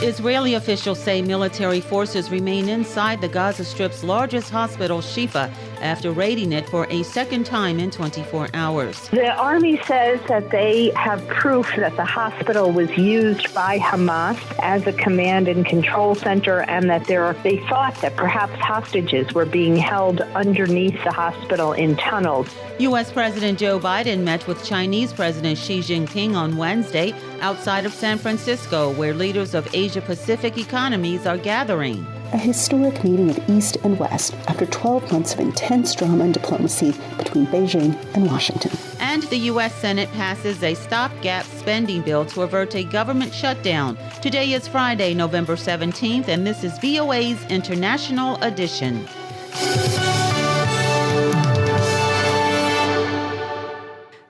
Israeli officials say military forces remain inside the Gaza Strip's largest hospital, Shifa, after raiding it for a second time in 24 hours. The army says that they have proof that the hospital was used by Hamas as a command and control center, and that they thought that perhaps hostages were being held underneath the hospital in tunnels. U.S. President Joe Biden met with Chinese President Xi Jinping on Wednesday outside of San Francisco, where leaders of Asia-Pacific economies are gathering. A historic meeting of East and West after 12 months of intense drama and diplomacy between Beijing and Washington. And the U.S. Senate passes a stopgap spending bill to avert a government shutdown. Today is Friday, November 17th, and this is VOA's International Edition.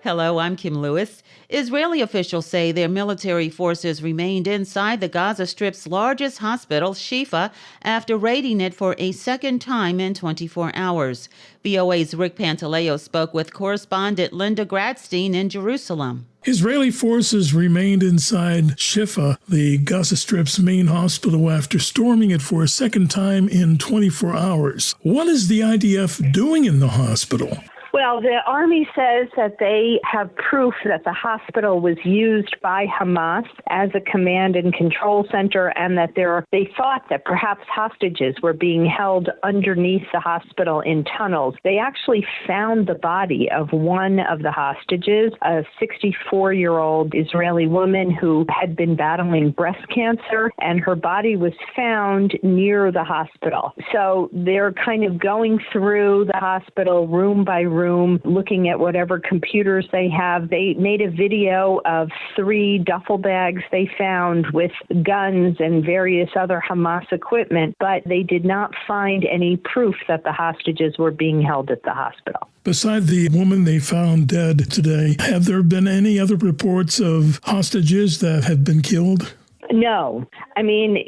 Hello, I'm Kim Lewis. Israeli officials say their military forces remained inside the Gaza Strip's largest hospital, Shifa, after raiding it for a second time in 24 hours. VOA's Rick Pantaleo spoke with correspondent Linda Gradstein in Jerusalem. Israeli forces remained inside Shifa, the Gaza Strip's main hospital, after storming it for a second time in 24 hours. What is the IDF doing in the hospital? Well, the army says that they have proof that the hospital was used by Hamas as a command and control center, and that they thought that perhaps hostages were being held underneath the hospital in tunnels. They actually found the body of one of the hostages, a 64-year-old Israeli woman who had been battling breast cancer, and her body was found near the hospital. So they're kind of going through the hospital room by room, looking at whatever computers they have. They made a video of 3 duffel bags they found with guns and various other Hamas equipment, but they did not find any proof that the hostages were being held at the hospital. Beside the woman they found dead today, have there been any other reports of hostages that have been killed? No. I mean,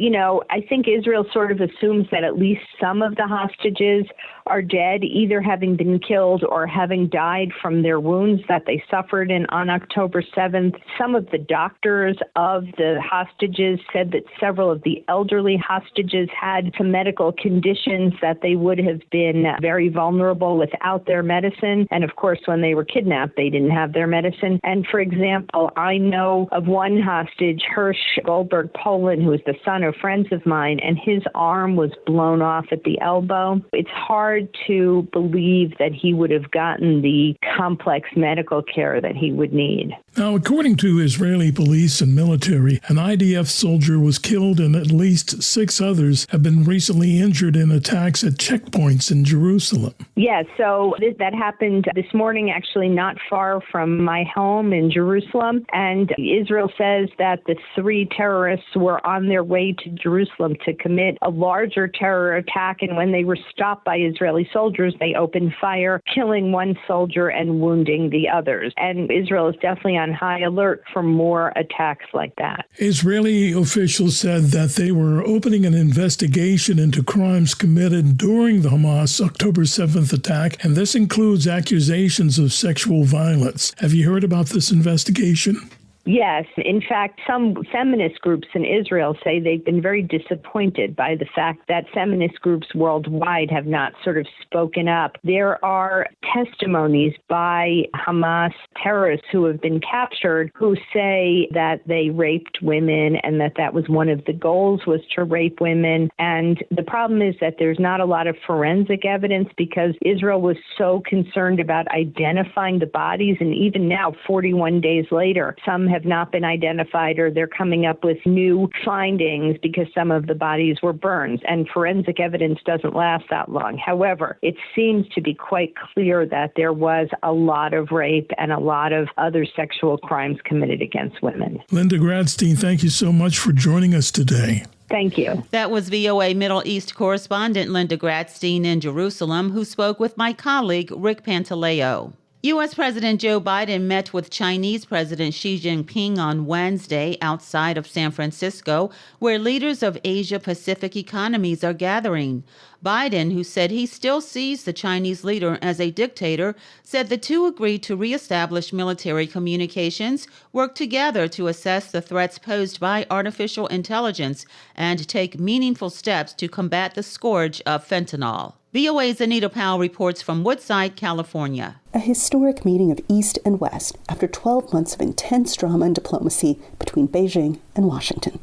I think Israel sort of assumes that at least some of the hostages are dead, either having been killed or having died from their wounds that they suffered on October 7th. Some of the doctors of the hostages said that several of the elderly hostages had some medical conditions that they would have been very vulnerable without their medicine. And of course, when they were kidnapped, they didn't have their medicine. And for example, I know of one hostage, Hirsch Goldberg Poland, who was the son of friends of mine, and his arm was blown off at the elbow. It's hard to believe that he would have gotten the complex medical care that he would need. Now, according to Israeli police and military, an IDF soldier was killed and at least 6 others have been recently injured in attacks at checkpoints in Jerusalem. Yeah, so that happened this morning, actually not far from my home in Jerusalem. And Israel says that the 3 terrorists were on their way to Jerusalem to commit a larger terror attack. And when they were stopped by Israeli soldiers, they opened fire, killing 1 soldier and wounding the others. And Israel is definitely on high alert for more attacks like that. Israeli officials said that they were opening an investigation into crimes committed during the Hamas October 7th attack, and this includes accusations of sexual violence. Have you heard about this investigation? Yes. In fact, some feminist groups in Israel say they've been very disappointed by the fact that feminist groups worldwide have not sort of spoken up. There are testimonies by Hamas terrorists who have been captured who say that they raped women and that was one of the goals, was to rape women. And the problem is that there's not a lot of forensic evidence because Israel was so concerned about identifying the bodies. And even now, 41 days later, some have not been identified, or they're coming up with new findings because some of the bodies were burned, and forensic evidence doesn't last that long. However, it seems to be quite clear that there was a lot of rape and a lot of other sexual crimes committed against women. Linda Gradstein, thank you so much for joining us today. Thank you. That was VOA Middle East correspondent Linda Gradstein in Jerusalem, who spoke with my colleague Rick Pantaleo. U.S. President Joe Biden met with Chinese President Xi Jinping on Wednesday outside of San Francisco, where leaders of Asia-Pacific economies are gathering. Biden, who said he still sees the Chinese leader as a dictator, said the two agreed to reestablish military communications, work together to assess the threats posed by artificial intelligence, and take meaningful steps to combat the scourge of fentanyl. VOA's Anita Powell reports from Woodside, California. A historic meeting of East and West after 12 months of intense drama and diplomacy between Beijing and Washington.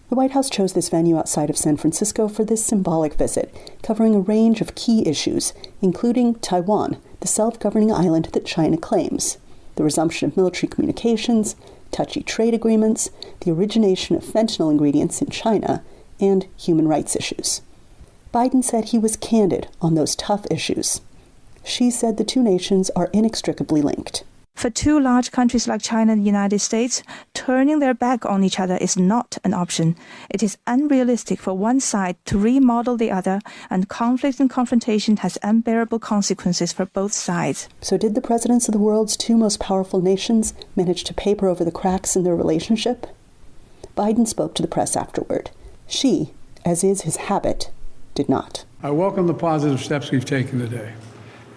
The White House chose this venue outside of San Francisco for this symbolic visit, covering a range of key issues, including Taiwan, the self-governing island that China claims, the resumption of military communications, touchy trade agreements, the origination of fentanyl ingredients in China, and human rights issues. Biden said he was candid on those tough issues. Xi said the two nations are inextricably linked. For two large countries like China and the United States, turning their back on each other is not an option. It is unrealistic for one side to remodel the other, and conflict and confrontation has unbearable consequences for both sides. So did the presidents of the world's two most powerful nations manage to paper over the cracks in their relationship? Biden spoke to the press afterward. Xi, as is his habit, did not. I welcome the positive steps we've taken today,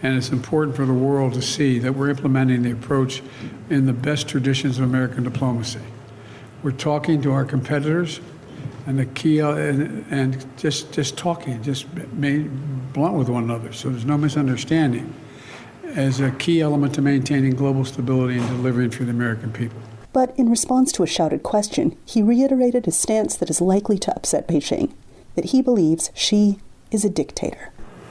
and it's important for the world to see that we're implementing the approach in the best traditions of American diplomacy. We're talking to our competitors, and the key, and just talking, just being blunt with one another, so there's no misunderstanding, as a key element to maintaining global stability and delivering for the American people. But in response to a shouted question, he reiterated a stance that is likely to upset Beijing, that he believes Xi is a dictator.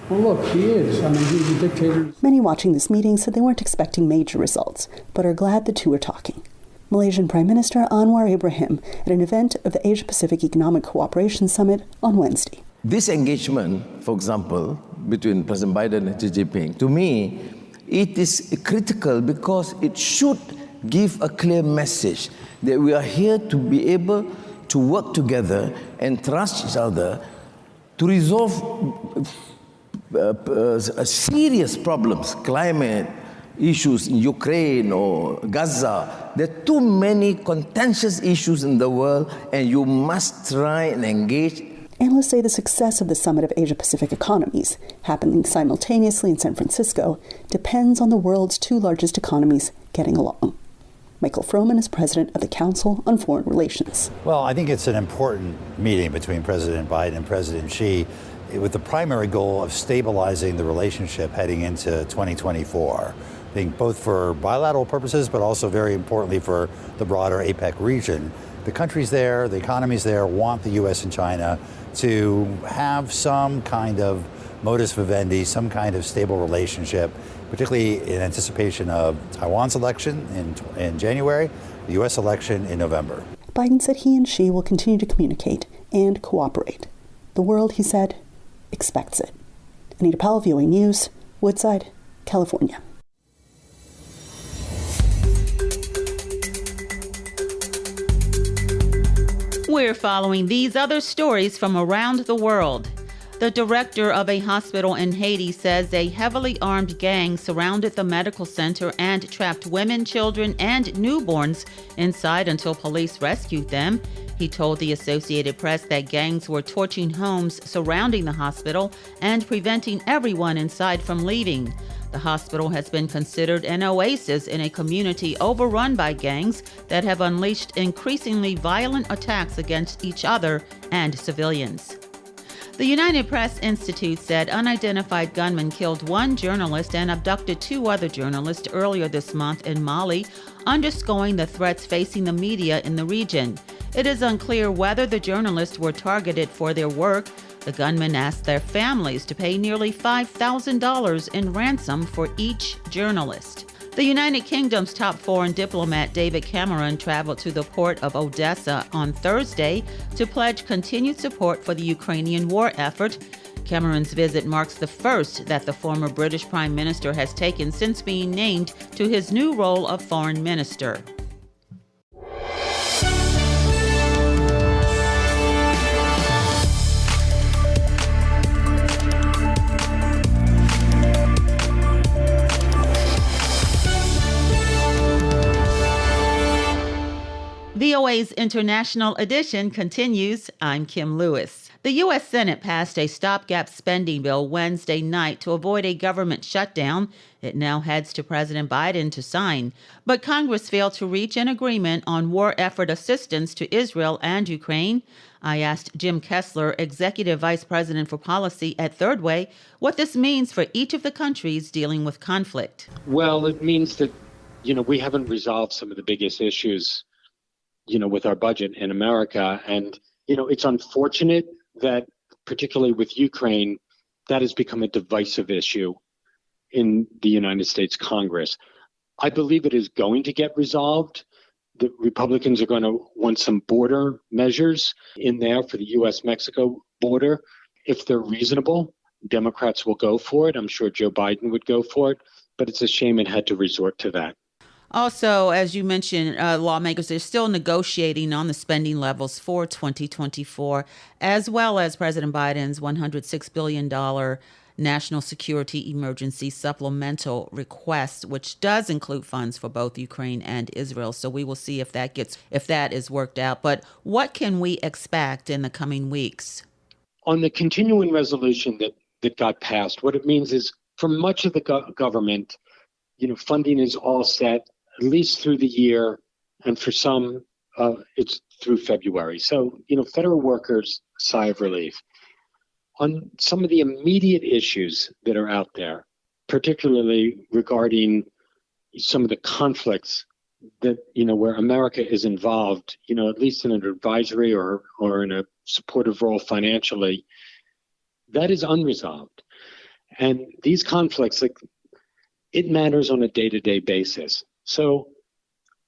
Well, look, he is. I mean, he's a dictator. Many watching this meeting said they weren't expecting major results, but are glad the two are talking. Malaysian Prime Minister Anwar Ibrahim at an event of the Asia-Pacific Economic Cooperation Summit on Wednesday. This engagement, for example, between President Biden and Xi Jinping, to me, it is critical because it should give a clear message that we are here to be able to work together and trust each other to resolve serious problems, climate issues in Ukraine or Gaza. There are too many contentious issues in the world, and you must try and engage. Analysts say the success of the Summit of Asia-Pacific Economies, happening simultaneously in San Francisco, depends on the world's two largest economies getting along. Michael Froman is president of the Council on Foreign Relations. Well, I think it's an important meeting between President Biden and President Xi with the primary goal of stabilizing the relationship heading into 2024. I think both for bilateral purposes, but also very importantly for the broader APEC region. The countries there, the economies there want the U.S. and China to have some kind of modus vivendi, some kind of stable relationship, particularly in anticipation of Taiwan's election in January, the U.S. election in November. Biden said he and Xi will continue to communicate and cooperate. The world, he said, expects it. Anita Powell, VOA News, Woodside, California. We're following these other stories from around the world. The director of a hospital in Haiti says a heavily armed gang surrounded the medical center and trapped women, children, and newborns inside until police rescued them. He told the Associated Press that gangs were torching homes surrounding the hospital and preventing everyone inside from leaving. The hospital has been considered an oasis in a community overrun by gangs that have unleashed increasingly violent attacks against each other and civilians. The United Press Institute said unidentified gunmen killed one journalist and abducted two other journalists earlier this month in Mali, underscoring the threats facing the media in the region. It is unclear whether the journalists were targeted for their work. The gunmen asked their families to pay nearly $5,000 in ransom for each journalist. The United Kingdom's top foreign diplomat David Cameron traveled to the port of Odessa on Thursday to pledge continued support for the Ukrainian war effort. Cameron's visit marks the first that the former British Prime Minister has taken since being named to his new role of foreign minister. VOA's International Edition continues. I'm Kim Lewis. The U.S. Senate passed a stopgap spending bill Wednesday night to avoid a government shutdown. It now heads to President Biden to sign. But Congress failed to reach an agreement on war effort assistance to Israel and Ukraine. I asked Jim Kessler, Executive Vice President for Policy at Third Way, what this means for each of the countries dealing with conflict. Well, it means that, we haven't resolved some of the biggest issues, with our budget in America. And, it's unfortunate that, particularly with Ukraine, that has become a divisive issue in the United States Congress. I believe it is going to get resolved. The Republicans are going to want some border measures in there for the U.S.-Mexico border. If they're reasonable, Democrats will go for it. I'm sure Joe Biden would go for it, but it's a shame it had to resort to that. Also, as you mentioned, lawmakers are still negotiating on the spending levels for 2024, as well as President Biden's $106 billion national security emergency supplemental request, which does include funds for both Ukraine and Israel. So we will see if that is worked out. But what can we expect in the coming weeks? On the continuing resolution that got passed, what it means is for much of the government, funding is all set, at least through the year, and for some, it's through February. So, federal workers, sigh of relief. On some of the immediate issues that are out there, particularly regarding some of the conflicts that, where America is involved, at least in an advisory or in a supportive role financially, that is unresolved. And these conflicts, it matters on a day-to-day basis. So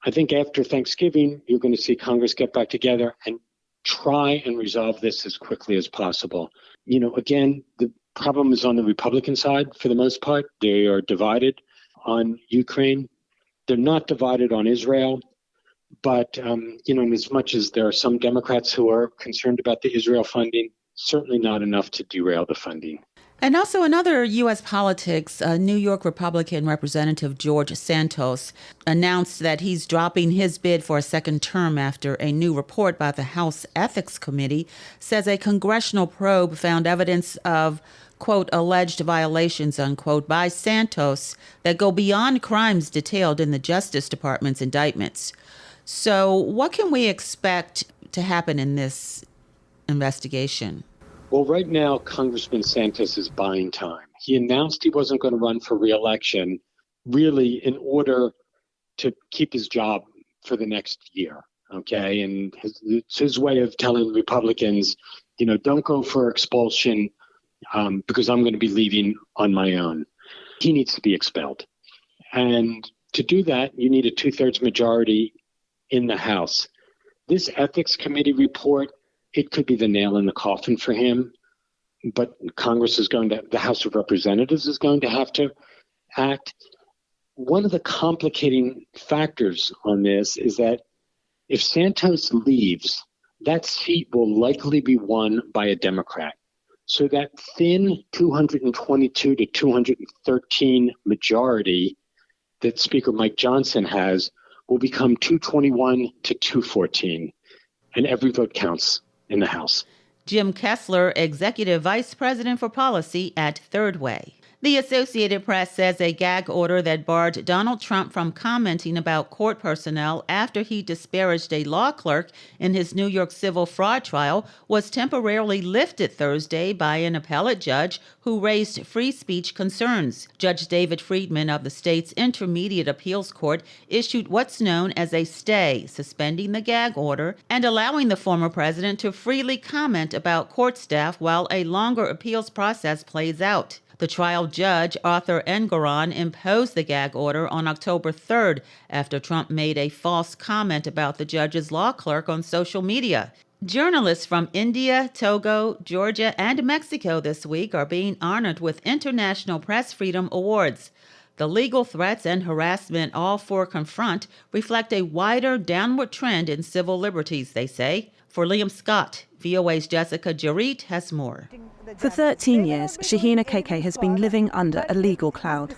I think after Thanksgiving, you're going to see Congress get back together and try and resolve this as quickly as possible. Again, the problem is on the Republican side for the most part. They are divided on Ukraine. They're not divided on Israel. But, as much as there are some Democrats who are concerned about the Israel funding, certainly not enough to derail the funding. And also in other U.S. politics, New York Republican Representative George Santos announced that he's dropping his bid for a second term after a new report by the House Ethics Committee says a congressional probe found evidence of, quote, alleged violations, unquote, by Santos that go beyond crimes detailed in the Justice Department's indictments. So what can we expect to happen in this investigation? Well, right now, Congressman Santos is buying time. He announced he wasn't going to run for re-election, really in order to keep his job for the next year, okay? And it's his way of telling Republicans, don't go for expulsion because I'm going to be leaving on my own. He needs to be expelled. And to do that, you need a 2/3 majority in the House. This Ethics Committee report, it could be the nail in the coffin for him, but the House of Representatives is going to have to act. One of the complicating factors on this is that if Santos leaves, that seat will likely be won by a Democrat. So that thin 222 to 213 majority that Speaker Mike Johnson has will become 221 to 214, and every vote counts in the House. Jim Kessler, Executive Vice President for Policy at Third Way. The Associated Press says a gag order that barred Donald Trump from commenting about court personnel after he disparaged a law clerk in his New York civil fraud trial was temporarily lifted Thursday by an appellate judge who raised free speech concerns. Judge David Friedman of the state's Intermediate Appeals Court issued what's known as a stay, suspending the gag order and allowing the former president to freely comment about court staff while a longer appeals process plays out. The trial judge, Arthur Engoron, imposed the gag order on October 3rd after Trump made a false comment about the judge's law clerk on social media. Journalists from India, Togo, Georgia, and Mexico this week are being honored with International Press Freedom Awards. The legal threats and harassment all four confront reflect a wider downward trend in civil liberties, they say. For Liam Scott, VOA's Jessica Jarrett has more. For 13 years, Shahina KK has been living under a legal cloud.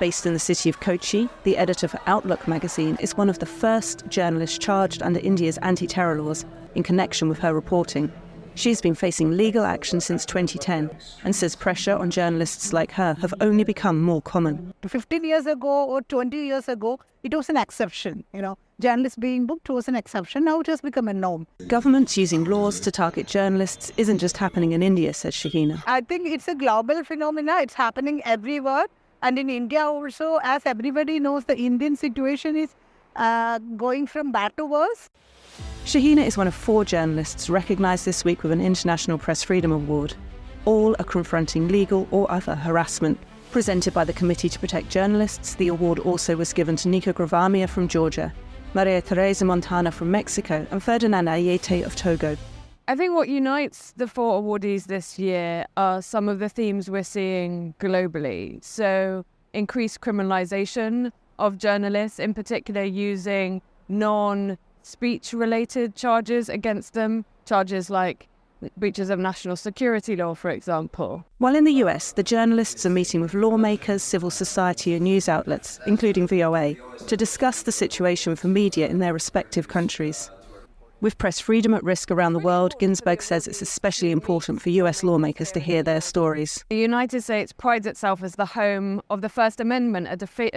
Based in the city of Kochi, the editor for Outlook magazine is one of the first journalists charged under India's anti-terror laws in connection with her reporting. She's been facing legal action since 2010 and says pressure on journalists like her have only become more common. 15 years ago or 20 years ago, it was an exception. Journalists being booked was an exception. Now it has become a norm. Governments using laws to target journalists isn't just happening in India, says Shahina. I think it's a global phenomenon. It's happening everywhere. And in India also, as everybody knows, the Indian situation is going from bad to worse. Shahina is one of 4 journalists recognised this week with an International Press Freedom Award. All are confronting legal or other harassment. Presented by the Committee to Protect Journalists, the award also was given to Nico Gravamia from Georgia, Maria Teresa Montana from Mexico, and Ferdinand Ayete of Togo. I think what unites the 4 awardees this year are some of the themes we're seeing globally. So increased criminalization of journalists, in particular using non-speech-related charges against them, charges like breaches of national security law, for example. While in the US, the journalists are meeting with lawmakers, civil society and news outlets, including VOA, to discuss the situation for media in their respective countries. With press freedom at risk around the world, Ginsburg says it's especially important for US lawmakers to hear their stories. The United States prides itself as the home of the First Amendment, a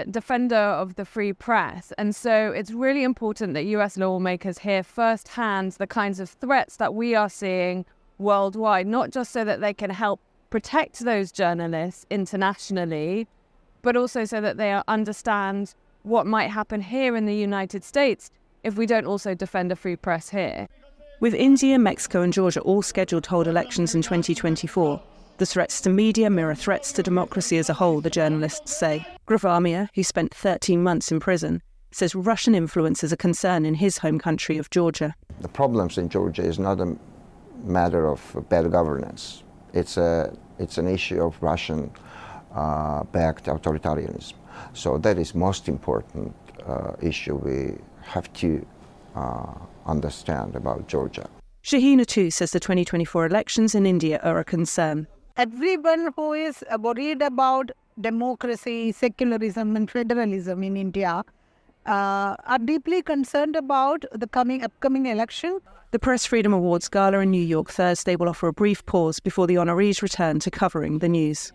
defender of the free press. And so it's really important that US lawmakers hear firsthand the kinds of threats that we are seeing worldwide, not just so that they can help protect those journalists internationally, but also so that they understand what might happen here in the United States if we don't also defend a free press here. With India, Mexico and Georgia all scheduled to hold elections in 2024, the threats to media mirror threats to democracy as a whole, the journalists say. Gravamia, who spent 13 months in prison, says Russian influence is a concern in his home country of Georgia. The problems in Georgia is not a matter of bad governance. It's an issue of Russian-backed authoritarianism. So that is most important issue we have to understand about Georgia. Shahina too says the 2024 elections in India are a concern. Everyone who is worried about democracy, secularism and federalism in India are deeply concerned about the upcoming election. The Press Freedom Awards Gala in New York Thursday will offer a brief pause before the honorees return to covering the news.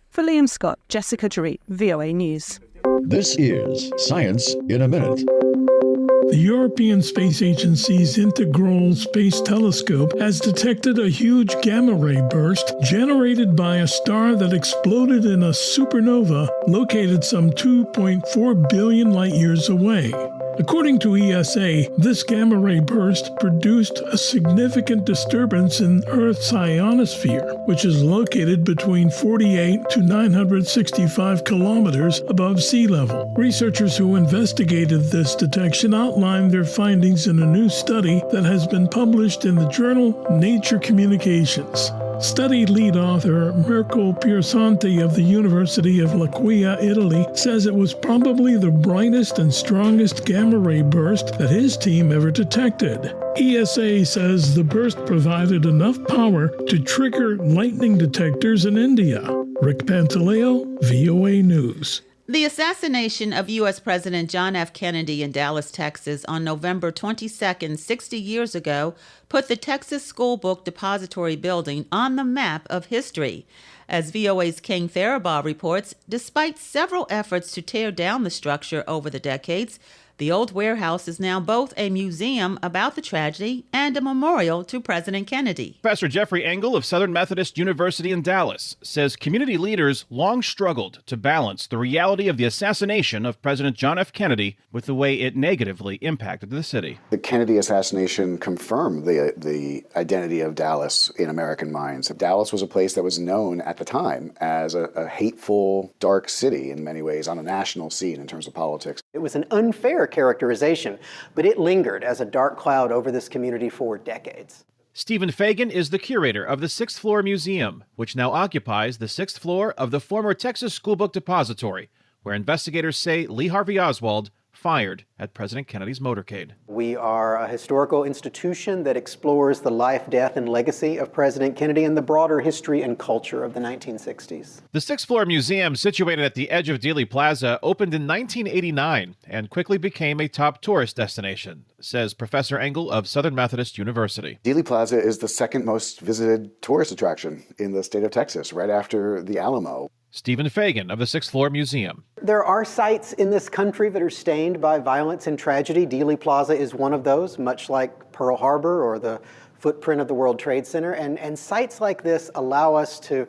For Liam Scott, Jessica Jarrett, VOA News. This is Science in a Minute. The European Space Agency's Integral Space Telescope has detected a huge gamma-ray burst generated by a star that exploded in a supernova located some 2.4 billion light-years away. According to ESA, this gamma-ray burst produced a significant disturbance in Earth's ionosphere, which is located between 48 to 965 kilometers above sea level. Researchers who investigated this detection outlined their findings in a new study that has been published in the journal Nature Communications. Study lead author Mirko Piersanti of the University of L'Aquila, Italy, says it was probably the brightest and strongest gamma-ray burst that his team ever detected. ESA says the burst provided enough power to trigger lightning detectors in India. Rick Pantaleo, VOA News. The assassination of U.S. President John F. Kennedy in Dallas, Texas on November 22nd, 60 years ago, put the Texas School Book Depository building on the map of history. As VOA's King Faribaugh reports, despite several efforts to tear down the structure over the decades, the old warehouse is now both a museum about the tragedy and a memorial to President Kennedy. Professor Jeffrey Engel of Southern Methodist University in Dallas says community leaders long struggled to balance the reality of the assassination of President John F. Kennedy with the way it negatively impacted the city. The Kennedy assassination confirmed the identity of Dallas in American minds. Dallas was a place that was known at the time as a hateful, dark city in many ways on a national scene in terms of politics. It was an unfair characterization, but it lingered as a dark cloud over this community for decades. Stephen Fagan is the curator of the 6th Floor Museum, which now occupies the 6th floor of the former Texas School Book Depository, where investigators say Lee Harvey Oswald fired at President Kennedy's motorcade. We are a historical institution that explores the life, death, and legacy of President Kennedy and the broader history and culture of the 1960s. The sixth-floor museum, situated at the edge of Dealey Plaza, opened in 1989 and quickly became a top tourist destination, says Professor Engel of Southern Methodist University. Dealey Plaza is the second most visited tourist attraction in the state of Texas, right after the Alamo. Stephen Fagan of the Sixth Floor Museum. There are sites in this country that are stained by violence and tragedy. Dealey Plaza is one of those, much like Pearl Harbor or the footprint of the World Trade Center. And sites like this allow us to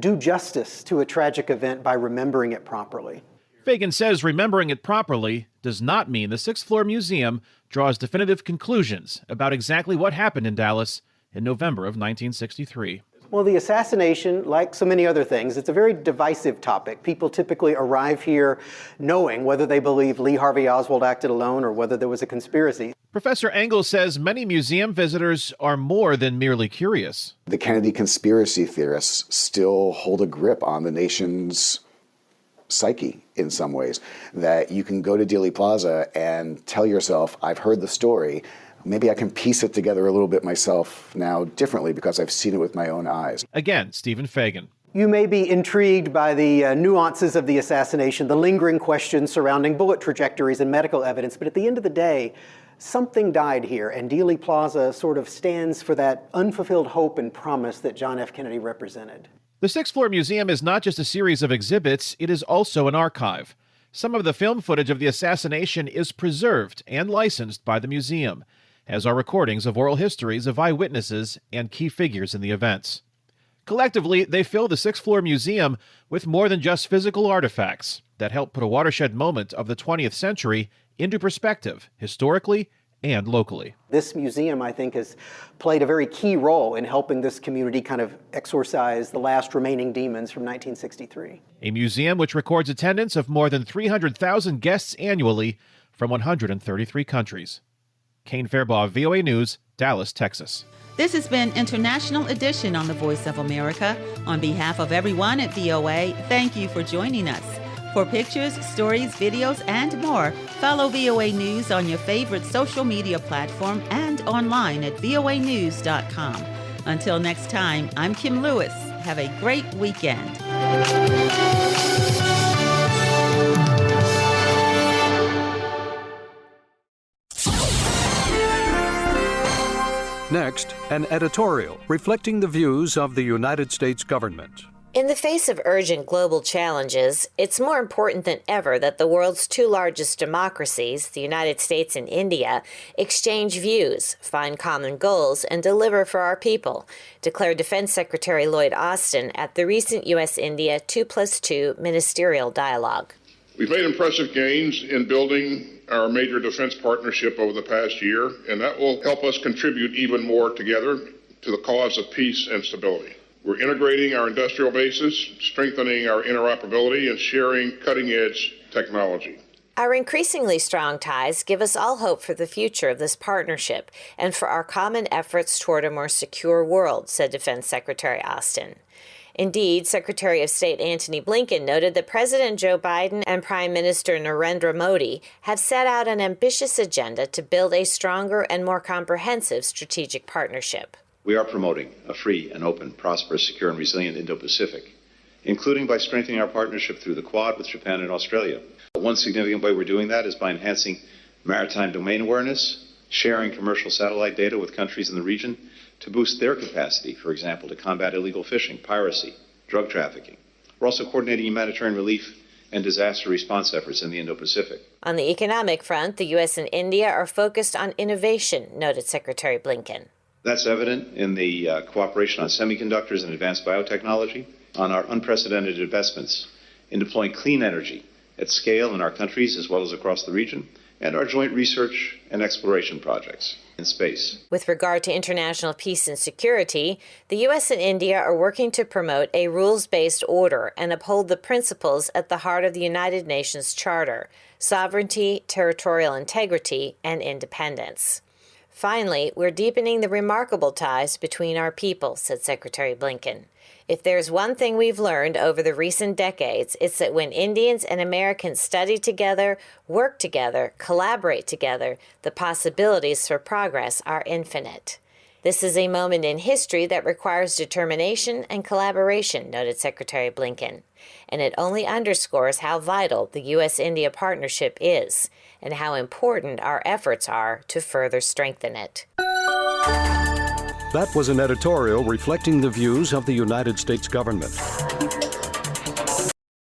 do justice to a tragic event by remembering it properly. Fagan says remembering it properly does not mean the Sixth Floor Museum draws definitive conclusions about exactly what happened in Dallas in November of 1963. Well, the assassination, like so many other things, it's a very divisive topic. People typically arrive here knowing whether they believe Lee Harvey Oswald acted alone or whether there was a conspiracy. Professor Engel says many museum visitors are more than merely curious. The Kennedy conspiracy theorists still hold a grip on the nation's psyche in some ways, that you can go to Dealey Plaza and tell yourself, I've heard the story. Maybe I can piece it together a little bit myself now differently because I've seen it with my own eyes. Again, Stephen Fagan. You may be intrigued by the nuances of the assassination, the lingering questions surrounding bullet trajectories and medical evidence, but at the end of the day, something died here, and Dealey Plaza sort of stands for that unfulfilled hope and promise that John F. Kennedy represented. The Sixth Floor Museum is not just a series of exhibits, it is also an archive. Some of the film footage of the assassination is preserved and licensed by the museum, as are recordings of oral histories of eyewitnesses and key figures in the events. Collectively, they fill the Sixth Floor Museum with more than just physical artifacts that help put a watershed moment of the 20th century into perspective, historically and locally. This museum, I think, has played a very key role in helping this community kind of exorcise the last remaining demons from 1963. A museum which records attendance of more than 300,000 guests annually from 133 countries. Kane Fairbaugh, VOA News, Dallas, Texas. This has been International Edition on the Voice of America. On behalf of everyone at VOA, thank you for joining us. For pictures, stories, videos, and more, follow VOA News on your favorite social media platform and online at voanews.com. Until next time, I'm Kim Lewis. Have a great weekend. Next, an editorial reflecting the views of the United States government. In the face of urgent global challenges, it's more important than ever that the world's two largest democracies, the United States and India, exchange views, find common goals, and deliver for our people, declared Defense Secretary Lloyd Austin at the recent U.S.-India 2+2 ministerial dialogue. We've made impressive gains in building our major defense partnership over the past year, and that will help us contribute even more together to the cause of peace and stability. We're integrating our industrial bases, strengthening our interoperability, and sharing cutting-edge technology. Our increasingly strong ties give us all hope for the future of this partnership and for our common efforts toward a more secure world, said Defense Secretary Austin. Indeed, Secretary of State Antony Blinken noted that President Joe Biden and Prime Minister Narendra Modi have set out an ambitious agenda to build a stronger and more comprehensive strategic partnership. We are promoting a free and open, prosperous, secure, and resilient Indo-Pacific, including by strengthening our partnership through the Quad with Japan and Australia. One significant way we're doing that is by enhancing maritime domain awareness, sharing commercial satellite data with countries in the region to boost their capacity, for example, to combat illegal fishing, piracy, drug trafficking. We're also coordinating humanitarian relief and disaster response efforts in the Indo-Pacific. On the economic front, the U.S. and India are focused on innovation, noted Secretary Blinken. That's evident in the cooperation on semiconductors and advanced biotechnology, on our unprecedented investments in deploying clean energy at scale in our countries as well as across the region, and our joint research and exploration projects in space. With regard to international peace and security, the U.S. and India are working to promote a rules-based order and uphold the principles at the heart of the United Nations Charter: sovereignty, territorial integrity, and independence. Finally, we're deepening the remarkable ties between our people, said Secretary Blinken. If there's one thing we've learned over the recent decades, it's that when Indians and Americans study together, work together, collaborate together, the possibilities for progress are infinite. This is a moment in history that requires determination and collaboration, noted Secretary Blinken. And it only underscores how vital the U.S.-India partnership is and how important our efforts are to further strengthen it. That was an editorial reflecting the views of the United States government.